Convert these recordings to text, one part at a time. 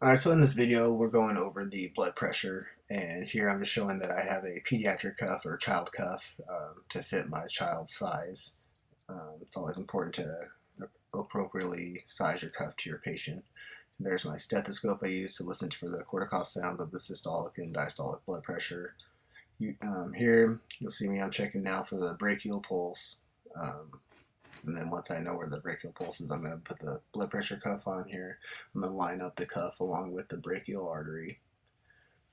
Alright, so in this video we're going over the blood pressure, and here I'm just showing that I have a pediatric cuff or child cuff to fit my child's size. It's always important to appropriately size your cuff to your patient. There's my stethoscope I use to listen for the cortical sounds of the systolic and diastolic blood pressure. Here you'll see me, I'm checking now for the brachial pulse. And then once I know where the brachial pulse is, I'm going to put the blood pressure cuff on here. I'm going to line up the cuff along with the brachial artery.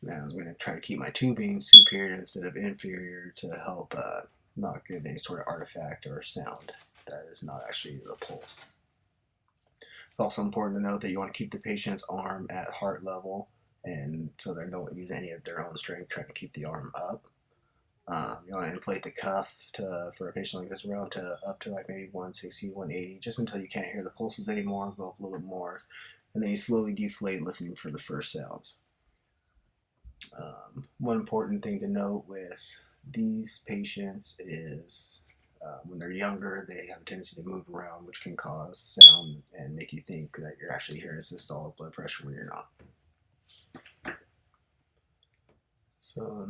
And I'm going to try to keep my tubing superior instead of inferior to help not get any sort of artifact or sound that is not actually the pulse. It's also important to note that you want to keep the patient's arm at heart level, and so they don't use any of their own strength trying to keep the arm up. You want to inflate the cuff for a patient like this around to up to like maybe 160, 180, just until you can't hear the pulses anymore, go up a little bit more, and then you slowly deflate listening for the first sounds. One important thing to note with these patients is when they're younger, they have a tendency to move around, which can cause sound and make you think that you're actually hearing systolic blood pressure when you're not. So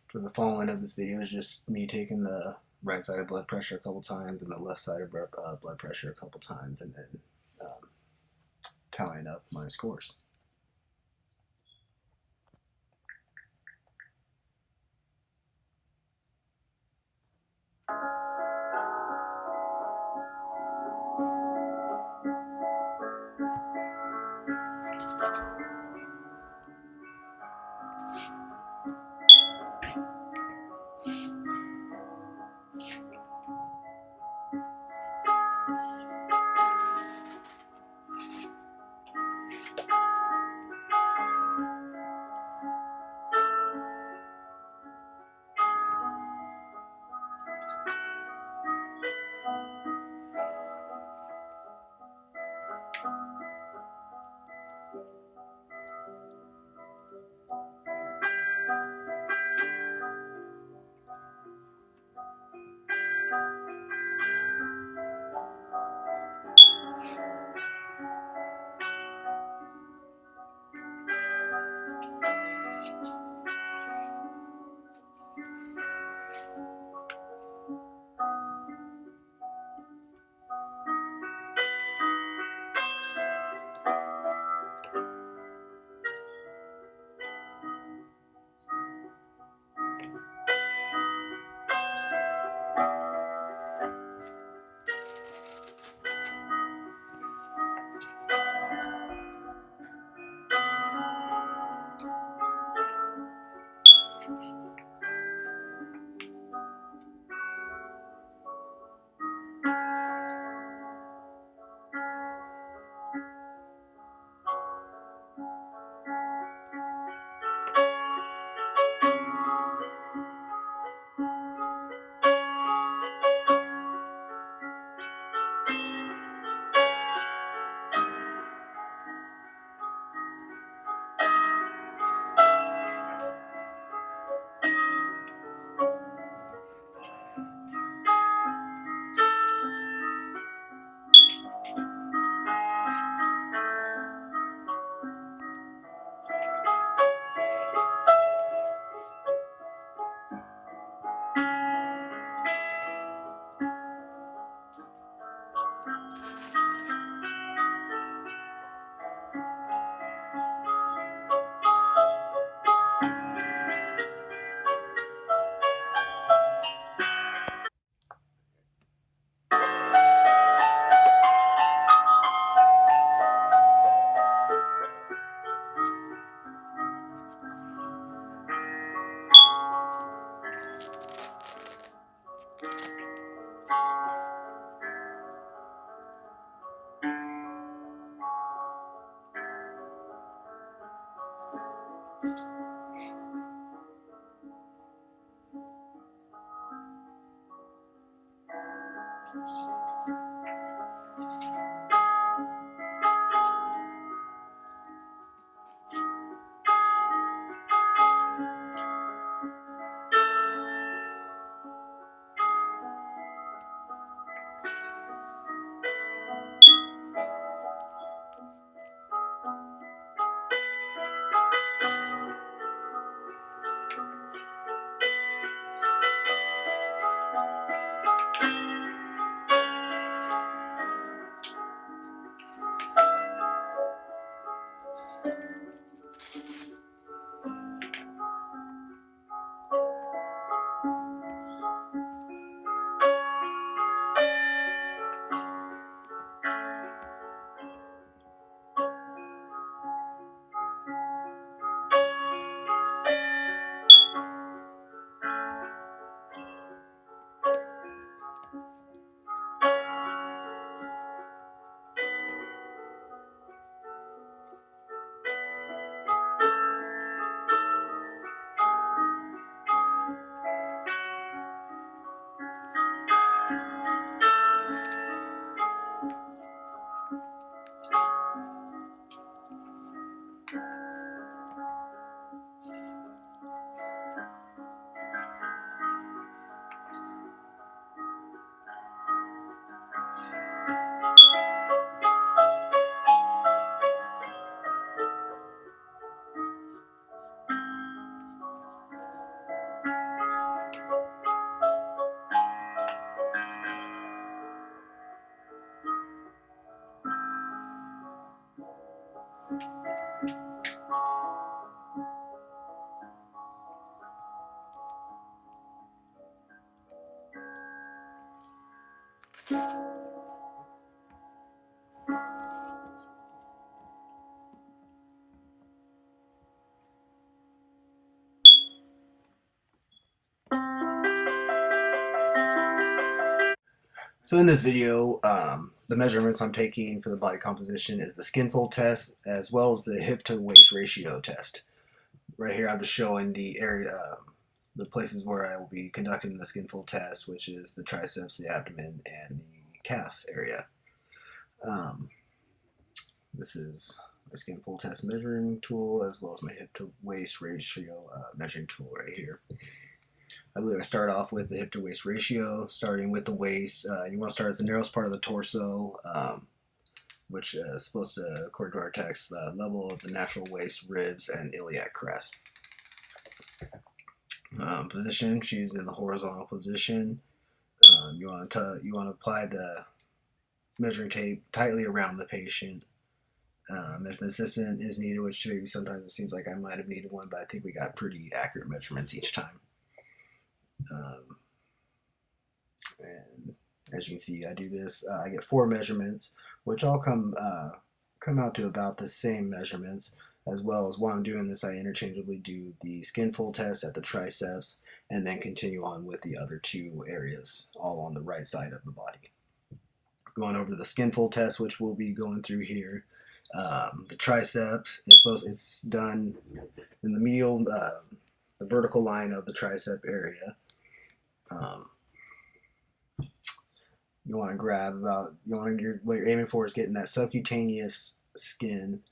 for the following of this video is just me taking the right side of blood pressure a couple times and the left side of blood pressure a couple times, and then tallying up my scores. So in this video, the measurements I'm taking for the body composition is the skin fold test as well as the hip to waist ratio test. Right here I'm just showing the area, the places where I will be conducting the skin fold test, which is the triceps, the abdomen, and the calf area. This is my skin fold test measuring tool as well as my hip to waist ratio measuring tool right here. I believe I start off with the hip to waist ratio, starting with the waist. You want to start at the narrowest part of the torso, which is supposed to, according to our text, the level of the natural waist, ribs, and iliac crest. Position, she's in the horizontal position. You want to apply the measuring tape tightly around the patient. If an assistant is needed, which maybe sometimes it seems like I might have needed one, but I think we got pretty accurate measurements each time. And as you can see, I do this. I get 4 measurements, which all come out to about the same measurements. As well as while I'm doing this, I interchangeably do the skin fold test at the triceps, and then continue on with the other 2 areas, all on the right side of the body. Going over to the skin fold test, which we'll be going through here. The triceps it's done in the medial, the vertical line of the tricep area. You want to grab what you're aiming for is getting that subcutaneous skin.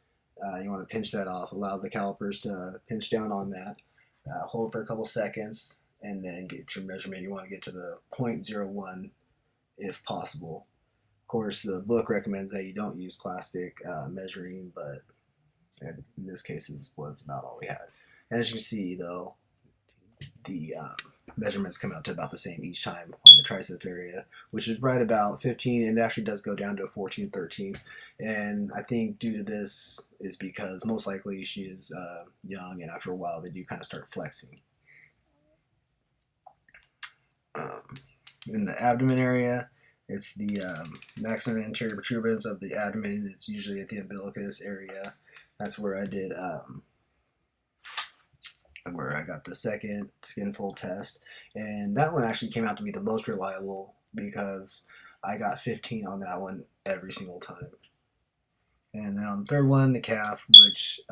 You want to pinch that off, allow the calipers to pinch down on that, hold for a couple seconds, and then get your measurement. You want to get to the 0.01 if possible. Of course, the book recommends that you don't use plastic measuring, but in this case is what's about all we had. And as you can see, though, the measurements come out to about the same each time on the tricep area, which is right about 15, and it actually does go down to 14, 13. And I think due to this is because most likely she is young, and after a while they do kind of start flexing. In the abdomen area, it's the maximum anterior protuberance of the abdomen. It's usually at the umbilicus area. That's where I did where I got the second skin fold test, and that one actually came out to be the most reliable because I got 15 on that one every single time. And then on the third one, the calf, which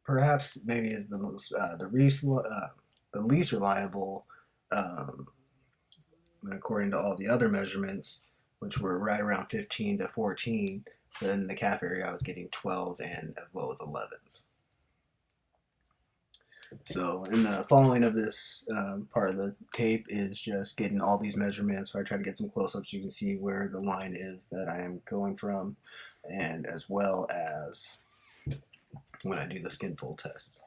perhaps maybe is the most the least reliable, according to all the other measurements, which were right around 15 to 14. But in the calf area, I was getting 12s and as low as 11s. So in the following of this part of the tape is just getting all these measurements. So I try to get some close-ups. You can see where the line is that I am going from, and as well as when I do the skin fold tests.